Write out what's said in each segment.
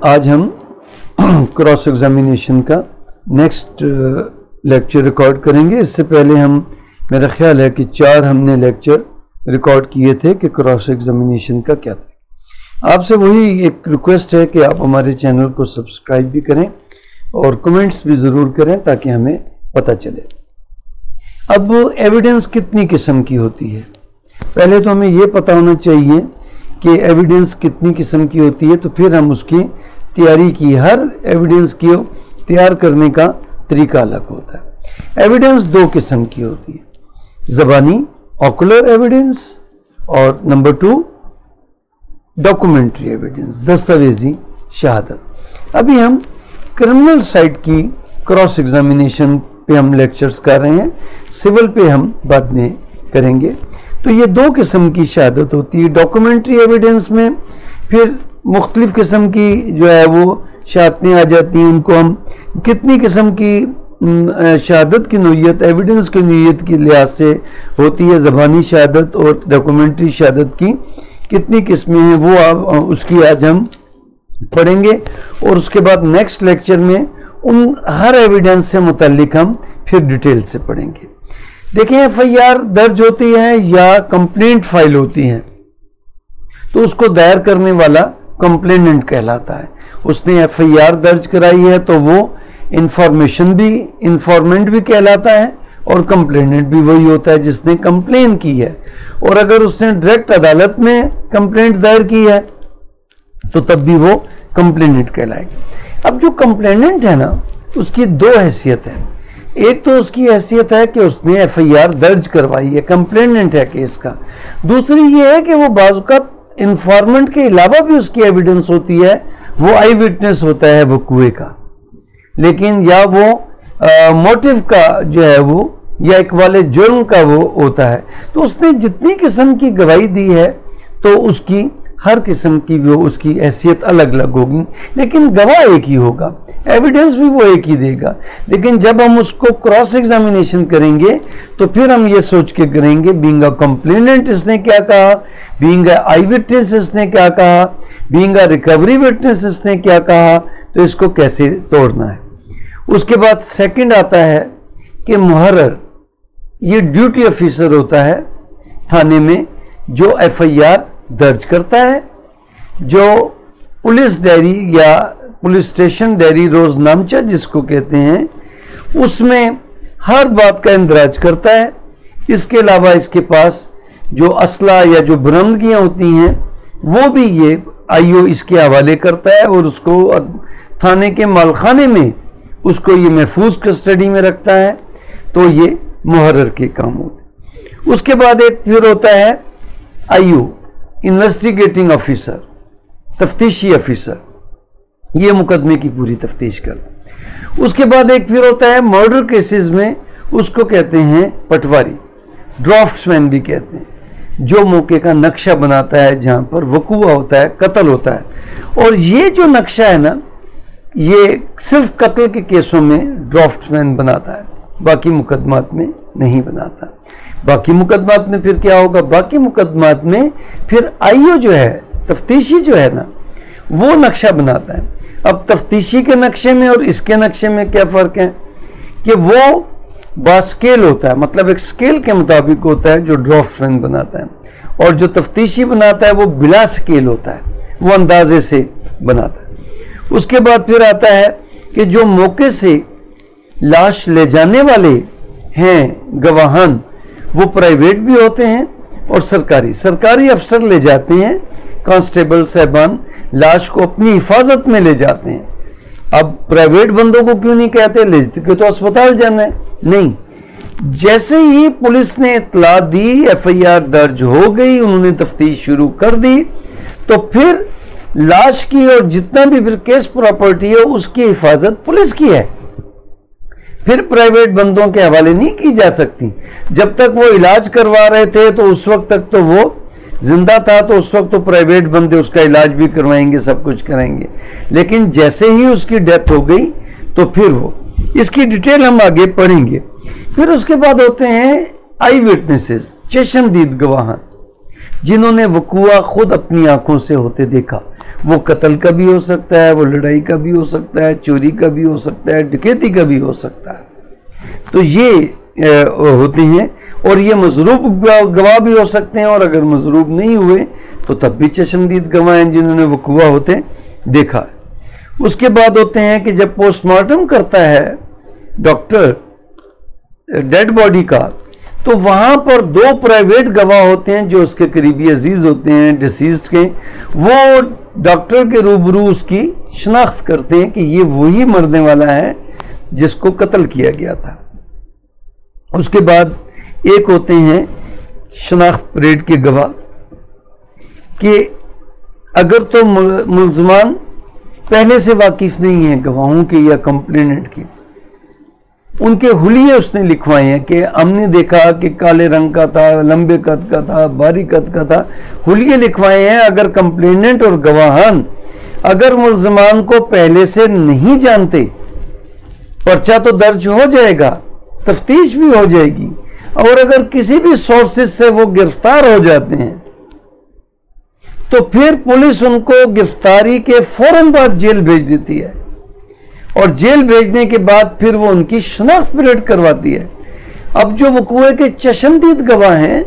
आज हम cross examination का नेक्स्ट लेक्चर रिकॉर्ड करेंगे। इससे पहले मेरा ख्याल है कि 4 हमने लेक्चर रिकॉर्ड किए थे कि क्रॉस एग्जामिनेशन का क्या था। आपसे वही एक रिक्वेस्ट है कि आप हमारे चैनल को सब्सक्राइब भी करें और कमेंट्स भी ज़रूर करें ताकि हमें पता चले। अब एविडेंस कितनी किस्म की होती है, पहले तो हमें ये पता होना चाहिए कि एविडेंस कितनी किस्म की होती है, तो फिर हम उसकी तैयारी की। हर एविडेंस की तैयार करने का तरीका अलग होता है। एविडेंस 2 किस्म की होती है, ज़बानी ऑकुलर एविडेंस और नंबर 2 डॉक्यूमेंट्री एविडेंस, दस्तावेजी शहादत। अभी हम क्रिमिनल साइड की क्रॉस एग्जामिनेशन पे हम लेक्चर्स कर रहे हैं, सिविल पे हम बाद में करेंगे। तो ये 2 किस्म की शहादत होती है। डॉक्यूमेंट्री एविडेंस में फिर मुख्तलिफ किस्म की जो है वो शहादतें आ जाती हैं। उनको हम कितनी किस्म की शहादत की नौयत, एविडेंस की नौयत की लिहाज से होती है, ज़बानी शहादत और डॉक्यूमेंट्री शहादत की कितनी किस्में हैं, वो उसकी आज हम पढ़ेंगे। और उसके बाद नेक्स्ट लेक्चर में उन हर एविडेंस से मुतल्लिक हम फिर डिटेल से पढ़ेंगे। देखिए, FIR दर्ज होती है या कंप्लेंट फाइल होती है तो उसको दायर करने वाला कंप्लेनेंट कहलाता है। उसने FIR दर्ज कराई है तो वो इंफॉर्मेंट भी कहलाता है और कंप्लेनेंट भी वही होता है जिसने कंप्लेन की है। और अगर उसने डायरेक्ट अदालत में कंप्लेंट दायर की है तो तब भी वो कंप्लेनेंट कहलाएगा। अब जो कंप्लेनेंट है ना, उसकी 2 हैसियत है। एक तो उसकी हैसियत है कि उसने FIR दर्ज करवाई है, कंप्लेनेंट है केस का। दूसरी ये है कि वो बाज़ इंफॉर्मेंट के अलावा भी उसकी एविडेंस होती है, वो आई विटनेस होता है वक़ूए का, लेकिन या वो मोटिव का जो है वो या इकबाल जुर्म का वो होता है। तो उसने जितनी किस्म की गवाही दी है तो उसकी हर किस्म की वो उसकी हैसियत अलग अलग होगी, लेकिन गवाह एक ही होगा, एविडेंस भी वो एक ही देगा। लेकिन जब हम उसको क्रॉस एग्जामिनेशन करेंगे तो फिर हम ये सोच के करेंगे बीइंग अ कंप्लेनेंट इसने क्या कहा, बीइंग अ आई विटनेस इसने क्या कहा, बीइंग अ रिकवरी विटनेस इसने क्या कहा, तो इसको कैसे तोड़ना है। उसके बाद सेकंड आता है कि मुहर्रर, ये ड्यूटी ऑफिसर होता है थाने में जो FIR दर्ज करता है, जो पुलिस डायरी या पुलिस स्टेशन डायरी रोजनामचा जिसको कहते हैं, उसमें हर बात का इंदराज करता है। इसके अलावा इसके पास जो असला या जो बरामदगियां होती हैं वो भी ये IO इसके हवाले करता है और उसको थाने के मालखाने में उसको ये महफूज कस्टडी में रखता है। तो ये मुहर्रर के काम होते हैं। उसके बाद एक फिर होता है IO इन्वेस्टिगेटिंग ऑफिसर, तफ्तीशी अफिसर, ये मुकदमे की पूरी तफ्तीश कर। उसके बाद एक फिर होता है मर्डर केसेस में, उसको कहते हैं पटवारी, ड्राफ्ट्समैन भी कहते हैं, जो मौके का नक्शा बनाता है जहां पर वकूआ होता है, कत्ल होता है। और ये जो नक्शा है ना, ये सिर्फ कत्ल के केसों में ड्राफ्ट्समैन बनाता है, बाकी मुकदमात में नहीं बनाता। बाकी मुकदमात में फिर क्या होगा, बाकी मुकदमात में फिर IO जो है, तफ्तीशी जो है ना, वो नक्शा बनाता है। अब तफ्तीशी के नक्शे में और इसके नक्शे में क्या फ़र्क है कि वो बास्केल होता है, मतलब एक स्केल के मुताबिक होता है जो ड्राफ्ट्समैन बनाता है, और जो तफ्तीशी बनाता है वो बिला स्केल होता है, वो अंदाजे से बनाता है। उसके बाद फिर आता है कि जो मौके से लाश ले जाने वाले हैं गवाहान, वो प्राइवेट भी होते हैं और सरकारी अफसर ले जाते हैं, कांस्टेबल साहबान लाश को अपनी हिफाजत में ले जाते हैं। अब प्राइवेट बंदों को क्यों नहीं कहते, ले के तो अस्पताल जाना है, नहीं। जैसे ही पुलिस ने इत्तला दी, FIR दर्ज हो गई, उन्होंने तफ्तीश शुरू कर दी, तो फिर लाश की और जितना भी फिर केस प्रॉपर्टी है उसकी हिफाजत पुलिस की है, फिर प्राइवेट बंदों के हवाले नहीं की जा सकती। जब तक वो इलाज करवा रहे थे तो उस वक्त तक तो वो जिंदा था, तो उस वक्त तो प्राइवेट बंदे उसका इलाज भी करवाएंगे, सब कुछ करेंगे। लेकिन जैसे ही उसकी डेथ हो गई तो फिर वो, इसकी डिटेल हम आगे पढ़ेंगे। फिर उसके बाद होते हैं आई विटनेसेस, चश्मदीद गवाह, जिन्होंने वक़ूआ खुद अपनी आंखों से होते देखा। वो कत्ल का भी हो सकता है, वो लड़ाई का भी हो सकता है, चोरी का भी हो सकता है, डकैती का भी हो सकता है। तो ये होते हैं, और ये मजरूब गवाह भी हो सकते हैं, और अगर मजरूब नहीं हुए तो तब भी चश्मदीद गवाह हैं जिन्होंने वक़ूआ होते देखा। उसके बाद होते हैं कि जब पोस्टमार्टम करता है डॉक्टर डेड बॉडी का, तो वहां पर 2 प्राइवेट गवाह होते हैं जो उसके करीबी अजीज होते हैं डिसीज्ड के। वो डॉक्टर के रूबरू उसकी शनाख्त करते हैं कि ये वही मरने वाला है जिसको कत्ल किया गया था। उसके बाद एक होते हैं शनाख्त परेड के गवाह, कि अगर तो मुल्ज़मान पहले से वाकिफ नहीं है गवाहों के या कंप्लेनेंट के, उनके हुलिये उसने लिखवाए हैं कि हमने देखा कि काले रंग का था, लंबे कद का था, बारीक कद का था, हुलिये लिखवाए हैं। अगर कंप्लेनेंट और गवाहान अगर मुल्ज़मान को पहले से नहीं जानते, पर्चा तो दर्ज हो जाएगा, तफ्तीश भी हो जाएगी, और अगर किसी भी सोर्सेज से वो गिरफ्तार हो जाते हैं तो फिर पुलिस उनको गिरफ्तारी के फौरन बाद जेल भेज देती है, और जेल भेजने के बाद फिर वो उनकी शनाख्त परेड करवाती है। अब जो वक़ूए के चश्मदीद गवाह हैं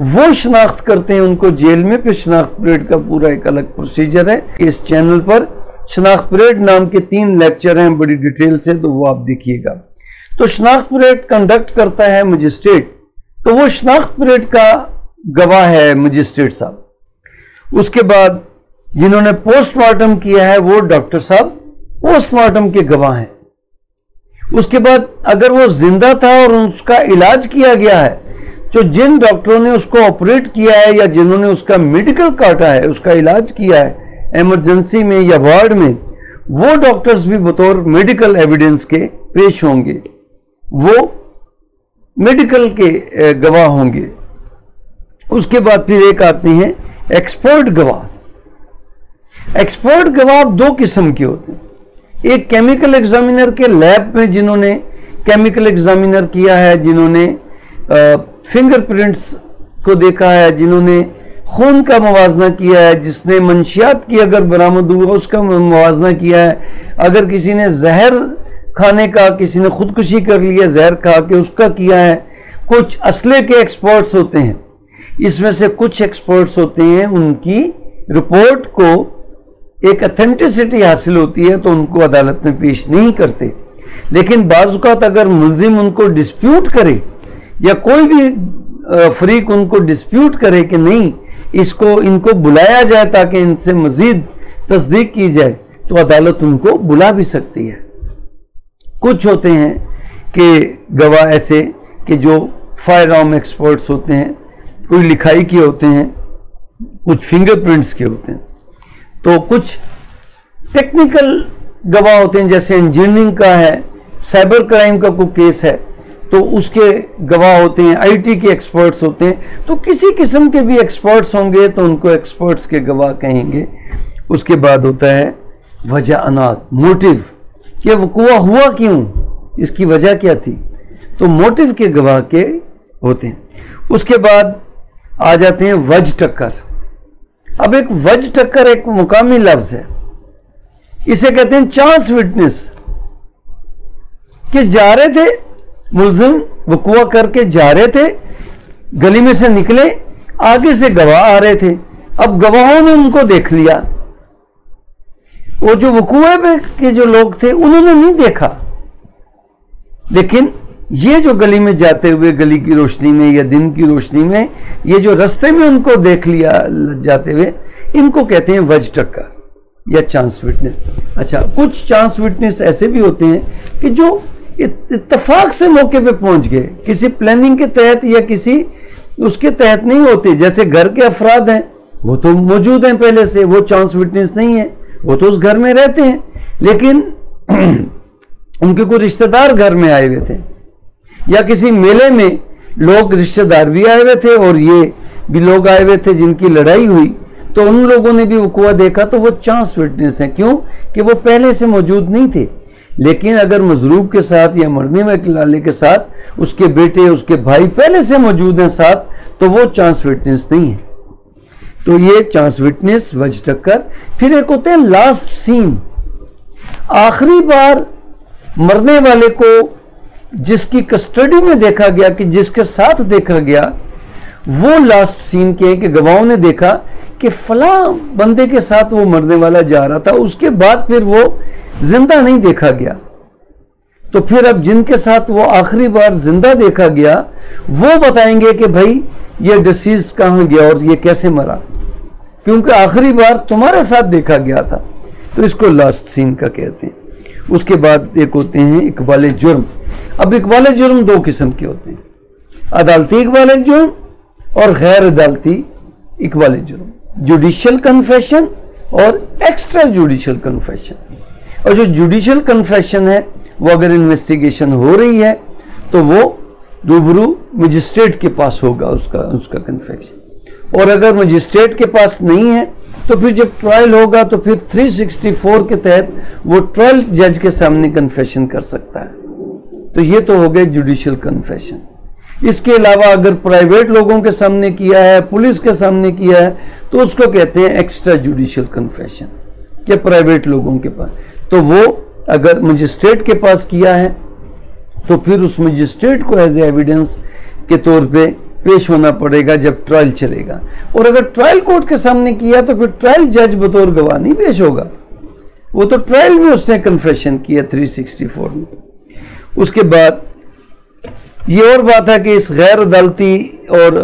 वो शनाख्त करते हैं उनको जेल में, फिर शनाख्त परेड का पूरा एक अलग प्रोसीजर है। इस चैनल पर शनाख्त परेड नाम के 3 लेक्चर हैं बड़ी डिटेल से, तो वो आप देखिएगा। तो शनाख्त परेड कंडक्ट करता है मजिस्ट्रेट, तो वो शनाख्त परेड का गवाह है मजिस्ट्रेट साहब। उसके बाद जिन्होंने पोस्टमार्टम किया है वो डॉक्टर साहब पोस्टमार्टम के गवाह हैं। उसके बाद अगर वो जिंदा था और उसका इलाज किया गया है, जो जिन डॉक्टरों ने उसको ऑपरेट किया है या जिन्होंने उसका मेडिकल काटा है, उसका इलाज किया है इमरजेंसी में या वार्ड में, वो डॉक्टर्स भी बतौर मेडिकल एविडेंस के पेश होंगे, वो मेडिकल के गवाह होंगे। उसके बाद फिर एक आते हैं एक्सपर्ट गवाह। एक्सपर्ट गवाह 2 किस्म के होते हैं। एक केमिकल एग्जामिनर के लैब में जिन्होंने केमिकल एग्जामिनर किया है, जिन्होंने फिंगरप्रिंट्स को देखा है, जिन्होंने खून का मुवाजना किया है, जिसने मंशियात की अगर बरामद हुआ उसका मुवाजना किया है, अगर किसी ने जहर खाने का, किसी ने खुदकुशी कर लिया जहर खा के, उसका किया है। कुछ असले के एक्सपर्ट्स होते हैं, इसमें से कुछ एक्सपर्ट्स होते हैं उनकी रिपोर्ट को एक ऑथेंटिसिटी हासिल होती है तो उनको अदालत में पेश नहीं करते, लेकिन बाज़ औक़ात अगर मुल्जिम उनको डिस्प्यूट करे या कोई भी फरीक उनको डिस्प्यूट करे कि नहीं इनको बुलाया जाए ताकि इनसे मजीद तस्दीक की जाए, तो अदालत उनको बुला भी सकती है। कुछ होते हैं कि गवाह ऐसे कि जो फायर आर्म एक्सपर्ट्स होते हैं, कोई लिखाई के होते हैं, कुछ फिंगरप्रिंट्स के होते हैं, तो कुछ टेक्निकल गवाह होते हैं, जैसे इंजीनियरिंग का है, साइबर क्राइम का कोई केस है तो उसके गवाह होते हैं, आईटी के एक्सपर्ट्स होते हैं। तो किसी किस्म के भी एक्सपर्ट्स होंगे तो उनको एक्सपर्ट्स के गवाह कहेंगे। उसके बाद होता है वजह अनात, मोटिव, कि वक़ूआ हुआ क्यों, इसकी वजह क्या थी, तो मोटिव के गवाह के होते हैं। उसके बाद आ जाते हैं वज टक्कर। अब एक वज टक्कर एक मुकामी लफ्ज है, इसे कहते हैं चांस विटनेस, कि जा रहे थे मुल्जिम वक़ूआ करके जा रहे थे, गली में से निकले, आगे से गवाह आ रहे थे, अब गवाहों ने उनको देख लिया, वो जो वक़ूए के जो लोग थे उन्होंने नहीं देखा, लेकिन ये जो गली में जाते हुए गली की रोशनी में या दिन की रोशनी में ये जो रास्ते में उनको देख लिया जाते हुए, इनको कहते हैं वज टक्कर या चांस विटनेस। अच्छा, कुछ चांस विटनेस ऐसे भी होते हैं कि जो इत्तेफाक से मौके पे पहुंच गए, किसी प्लानिंग के तहत या किसी उसके तहत नहीं होते, जैसे घर के अफराद हैं वो तो मौजूद हैं पहले से, वो चांस विटनेस नहीं है, वो तो उस घर में रहते हैं, लेकिन उनके कोई रिश्तेदार घर में आए हुए थे या किसी मेले में लोग रिश्तेदार भी आए हुए थे और ये भी लोग आए हुए थे जिनकी लड़ाई हुई, तो उन लोगों ने भी वक़ूआ देखा, तो वो चांस विटनेस है। क्यों कि वो पहले से मौजूद नहीं थे, लेकिन अगर मजरूब के साथ या मरने वाले के साथ उसके बेटे उसके भाई पहले से मौजूद हैं साथ, तो वो चांस विटनेस नहीं है। تو یہ چانس وٹنس، وجہ ٹکر. پھر ایک ہوتے ہیں لاسٹ سین. آخری بار مرنے والے کو جس کی کسٹڈی میں دیکھا گیا، کہ جس کے ساتھ دیکھا گیا، وہ لاسٹ سین کے کہ گواہوں نے دیکھا کہ فلاں بندے کے ساتھ وہ مرنے والا جا رہا تھا، اس کے بعد پھر وہ زندہ نہیں دیکھا گیا. تو پھر اب جن کے ساتھ وہ آخری بار زندہ دیکھا گیا وہ بتائیں گے کہ بھائی یہ ڈسیز کہاں گیا اور یہ کیسے مرا، کیونکہ آخری بار تمہارے ساتھ دیکھا گیا تھا. تو اس کو لاسٹ سین کا کہتے ہیں. اس کے بعد ایک ہوتے ہیں اقبال جرم. اب اقبال جرم دو قسم کے ہوتے ہیں، عدالتی اقبال جرم اور غیر عدالتی اقبال جرم. جوڈیشل کنفیشن اور ایکسٹرا جوڈیشل کنفیشن. اور جو جوڈیشل کنفیشن ہے وہ اگر انویسٹیگیشن ہو رہی ہے تو وہ روبرو مجسٹریٹ کے پاس ہوگا اس کا کنفیشن. اور اگر مجسٹریٹ کے پاس نہیں ہے تو پھر جب ٹرائل ہوگا تو پھر 364 کے تحت وہ ٹرائل جج کے سامنے کنفیشن کر سکتا ہے. تو یہ تو ہو گئے جوڈیشل کنفیشن. اس کے علاوہ اگر پرائیویٹ لوگوں کے سامنے کیا ہے، پولیس کے سامنے کیا ہے، تو اس کو کہتے ہیں ایکسٹرا جوڈیشل کنفیشن، کہ پرائیویٹ لوگوں کے پاس. تو وہ اگر مجسٹریٹ کے پاس کیا ہے تو پھر اس مجسٹریٹ کو ایز اے ایویڈنس کے طور پہ پیش ہونا پڑے گا جب ٹرائل چلے گا. اور اگر ٹرائل کورٹ کے سامنے کیا تو پھر ٹرائل جج بطور گواہ نہیں پیش ہوگا، وہ تو ٹرائل میں اس نے کنفیشن کیا 364 میں. اس کے بعد یہ اور بات ہے کہ اس غیر عدالتی اور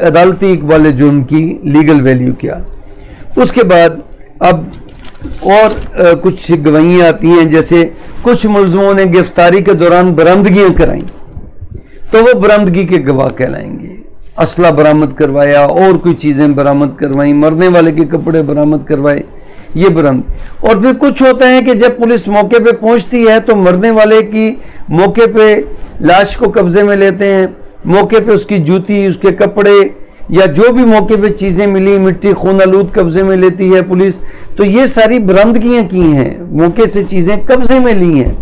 عدالتی اقبال جرم کی لیگل ویلیو کیا. اس کے بعد اب اور کچھ گواہیاں آتی ہیں، جیسے کچھ ملزموں نے گرفتاری کے دوران برآمدگیاں کرائیں تو وہ برآمدگی کے گواہ کہلائیں گے. اسلحہ برآمد کروایا اور کوئی چیزیں برآمد کروائیں، مرنے والے کے کپڑے برآمد کروائے، یہ برآمد. اور پھر کچھ ہوتا ہے کہ جب پولیس موقع پہ پہنچتی ہے تو مرنے والے کی موقع پہ لاش کو قبضے میں لیتے ہیں، موقع پہ اس کی جوتی، اس کے کپڑے یا جو بھی موقع پہ چیزیں ملی، مٹی خون آلود قبضے میں لیتی ہے پولیس. تو یہ ساری برآمدگیاں کی ہیں، موقع سے چیزیں قبضے میں لی ہیں،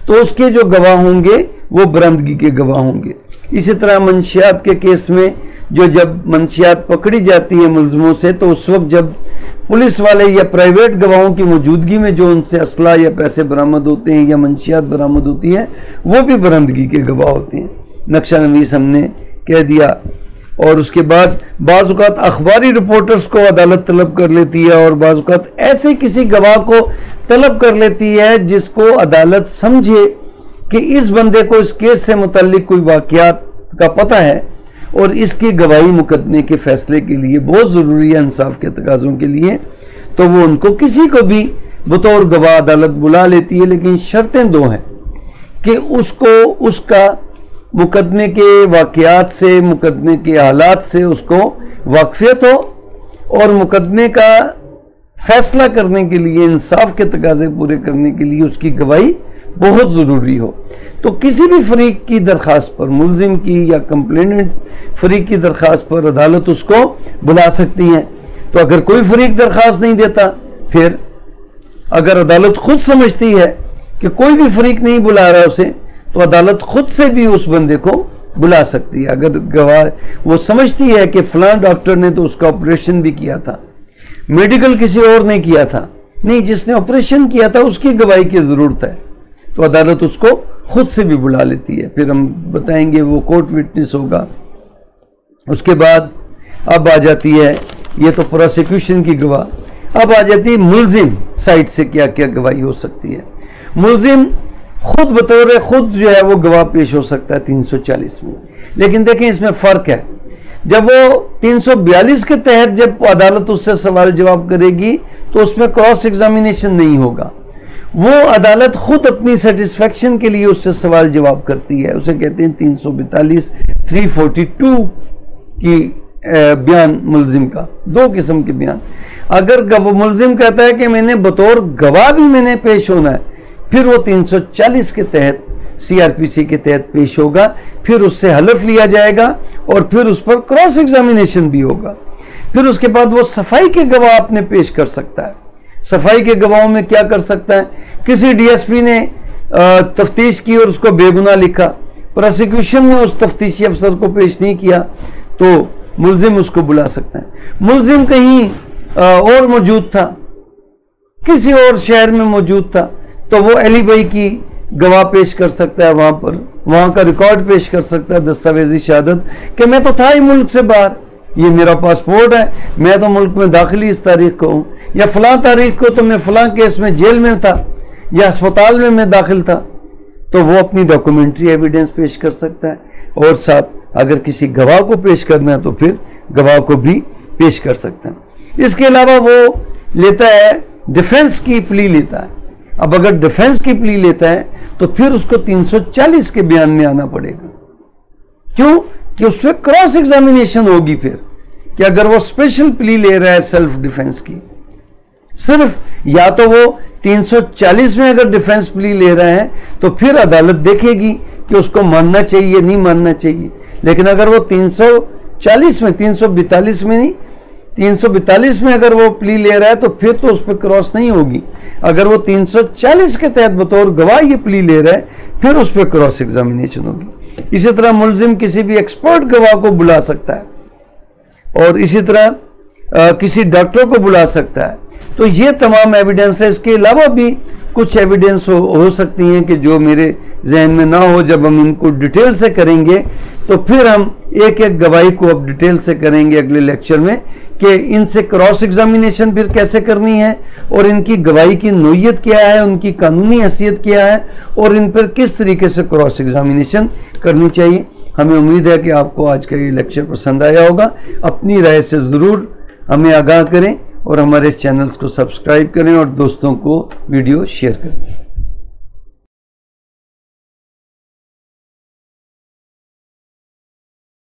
تو اس کے جو گواہ ہوں گے وہ برآمدگی کے گواہ ہوں گے. اسی طرح منشیات کے کیس میں جب منشیات پکڑی جاتی ہے ملزموں سے تو اس وقت جب پولیس والے یا پرائیویٹ گواہوں کی موجودگی میں جو ان سے اسلحہ یا پیسے برآمد ہوتے ہیں یا منشیات برآمد ہوتی ہیں وہ بھی برآمدگی کے گواہ ہوتے ہیں. نقشہ نویس ہم نے کہہ دیا. اور اس کے بعد بعض اوقات اخباری رپورٹرز کو عدالت طلب کر لیتی ہے اور بعض اوقات ایسے کسی گواہ کو طلب کر لیتی ہے جس کو عدالت سمجھے کہ اس بندے کو اس کیس سے متعلق کوئی واقعات کا پتہ ہے اور اس کی گواہی مقدمے کے فیصلے کے لیے بہت ضروری ہے انصاف کے تقاضوں کے لیے. تو وہ ان کو کسی کو بھی بطور گواہ عدالت بلا لیتی ہے، لیکن شرطیں دو ہیں کہ اس کو اس کا مقدمے کے واقعات سے، مقدمے کے حالات سے اس کو واقفیت ہو اور مقدمے کا فیصلہ کرنے کے لیے، انصاف کے تقاضے پورے کرنے کے لیے اس کی گواہی بہت ضروری ہو. تو کسی بھی فریق کی درخواست پر، ملزم کی یا کمپلیننٹ فریق کی درخواست پر عدالت اس کو بلا سکتی ہے. تو اگر کوئی فریق درخواست نہیں دیتا، پھر اگر عدالت خود سمجھتی ہے کہ کوئی بھی فریق نہیں بلا رہا اسے، تو عدالت خود سے بھی اس بندے کو بلا سکتی ہے. اگر گواہ وہ سمجھتی ہے کہ فلاں ڈاکٹر نے تو اس کا آپریشن بھی کیا تھا، میڈیکل کسی اور نے کیا تھا، نہیں جس نے آپریشن کیا تھا اس کی گواہی کی ضرورت ہے، تو عدالت اس کو خود سے بھی بلا لیتی ہے. پھر ہم بتائیں گے وہ کورٹ وٹنس ہوگا. اس کے بعد اب آ جاتی ہے، یہ تو پروسیکیوشن کی گواہ. اب آ جاتی ہے ملزم سائٹ سے کیا کیا گواہی ہو سکتی ہے. ملزم خود بطور خود جو ہے وہ گواہ پیش ہو سکتا ہے 340 میں. لیکن دیکھیں اس میں فرق ہے، جب وہ 342 کے تحت جب عدالت اس سے سوال جواب کرے گی تو اس میں کراس ایگزامینیشن نہیں ہوگا. وہ عدالت خود اپنی سیٹسفیکشن کے لیے اس سے سوال جواب کرتی ہے، اسے کہتے ہیں 342 342 کی بیان ملزم کا. دو قسم کے بیان. اگر وہ ملزم کہتا ہے کہ میں نے بطور گواہ بھی میں نے پیش ہونا ہے، پھر وہ 340 کے تحت CRPC کے تحت پیش ہوگا، پھر اس سے حلف لیا جائے گا اور پھر اس پر کراس ایگزامینیشن بھی ہوگا. پھر اس کے بعد وہ صفائی کے گواہ اپنے پیش کر سکتا ہے. صفائی کے گواہوں میں کیا کر سکتا ہے؟ کسی DSP نے تفتیش کی اور اس کو بے گناہ لکھا، پروسیکیوشن نے اس تفتیشی افسر کو پیش نہیں کیا، تو मुलजिम उसको बुला सकता है। मुलजिम कहीं और मौजूद था, किसी और शहर में मौजूद था, तो वो अली भाई की गवाह पेश कर सकता है, वहां पर वहां का रिकॉर्ड पेश कर सकता है, दस्तावेजी शहादत कि मैं तो था ही मुल्क से बाहर, ये मेरा पासपोर्ट है, मैं तो मुल्क में दाखिली इस तारीख को हूं, या फलां तारीख को तो मैं फलां केस में जेल में था या अस्पताल में मैं दाखिल था। तो वो अपनी डॉक्यूमेंट्री एविडेंस पेश कर सकता है, और साथ अगर किसी गवाह को पेश करना है तो फिर गवाह को भी पेश कर सकता है। इसके अलावा वो लेता है डिफेंस की प्ली लेता है। अब अगर डिफेंस की प्ली लेता है तो फिर उसको 340 के बयान में आना पड़ेगा। क्यों? कि उस पर क्रॉस एग्जामिनेशन होगी फिर, कि अगर वो स्पेशल प्ली ले रहा है सेल्फ डिफेंस की, सिर्फ या तो वो 340 में अगर डिफेंस प्ली ले रहा है तो फिर अदालत देखेगी कि उसको मानना चाहिए नहीं मानना चाहिए। लेकिन अगर वो 340 में, 342 में नहीं, 342 में अगर वो प्ली ले रहा है तो फिर तो उस पर क्रॉस नहीं होगी। अगर वो 340 के तहत बतौर गवाह ये प्ली ले रहा है फिर उस पर क्रॉस एग्जामिनेशन होगी। इसी तरह मुलजिम किसी भी एक्सपर्ट गवाह को बुला सकता है, और इसी तरह किसी डॉक्टर को बुला सकता है। तो ये तमाम एविडेंस है। इसके अलावा भी कुछ एविडेंस हो सकती हैं कि जो मेरे जहन में ना हो। जब हम इनको डिटेल से करेंगे तो फिर हम एक एक गवाही को अब डिटेल से करेंगे अगले लेक्चर में, कि इनसे क्रॉस एग्जामिनेशन फिर कैसे करनी है, और इनकी गवाही की नोयत क्या है, उनकी कानूनी हैसियत क्या है, और इन पर किस तरीके से क्रॉस एग्जामिनेशन करनी चाहिए। हमें उम्मीद है कि आपको आज का ये लेक्चर पसंद आया होगा। अपनी राय से ज़रूर हमें आगाह करें, और हमारे चैनल्स को सब्सक्राइब करें, और दोस्तों को वीडियो शेयर करें।